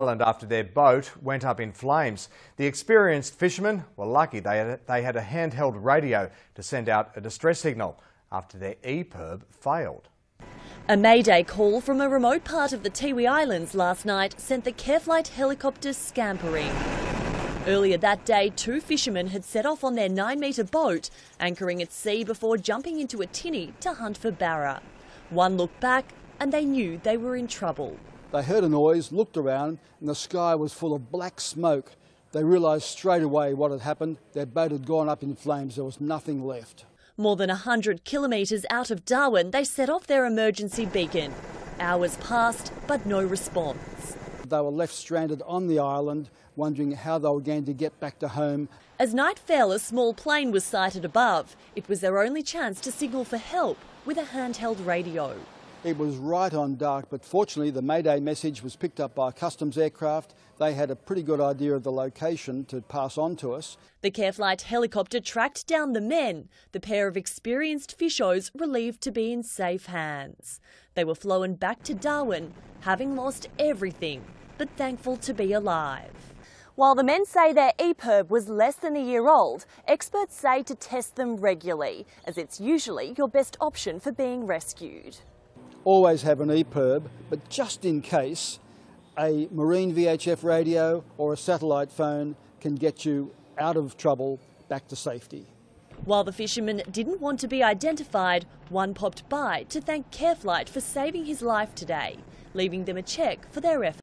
Island after their boat went up in flames. The experienced fishermen were lucky they had a handheld radio to send out a distress signal after their EPIRB failed. A mayday call from a remote part of the Tiwi Islands last night sent the Careflight helicopter scampering. Earlier that day, 2 fishermen had set off on their 9-metre boat, anchoring at sea before jumping into a tinny to hunt for barra. One looked back and they knew they were in trouble. They heard a noise, looked around, and the sky was full of black smoke. They realised straight away what had happened. Their boat had gone up in flames. There was nothing left. More than 100 kilometres out of Darwin, they set off their emergency beacon. Hours passed, but no response. They were left stranded on the island, wondering how they were going to get back to home. As night fell, a small plane was sighted above. It was their only chance to signal for help with a handheld radio. It was right on dark, but fortunately the mayday message was picked up by a customs aircraft. They had a pretty good idea of the location to pass on to us. The Careflight helicopter tracked down the men, the pair of experienced fishos relieved to be in safe hands. They were flown back to Darwin, having lost everything, but thankful to be alive. While the men say their EPIRB was less than a year old, experts say to test them regularly, as it's usually your best option for being rescued. Always have an EPIRB, but just in case, a marine VHF radio or a satellite phone can get you out of trouble, back to safety. While the fisherman didn't want to be identified, one popped by to thank Careflight for saving his life today, leaving them a cheque for their efforts.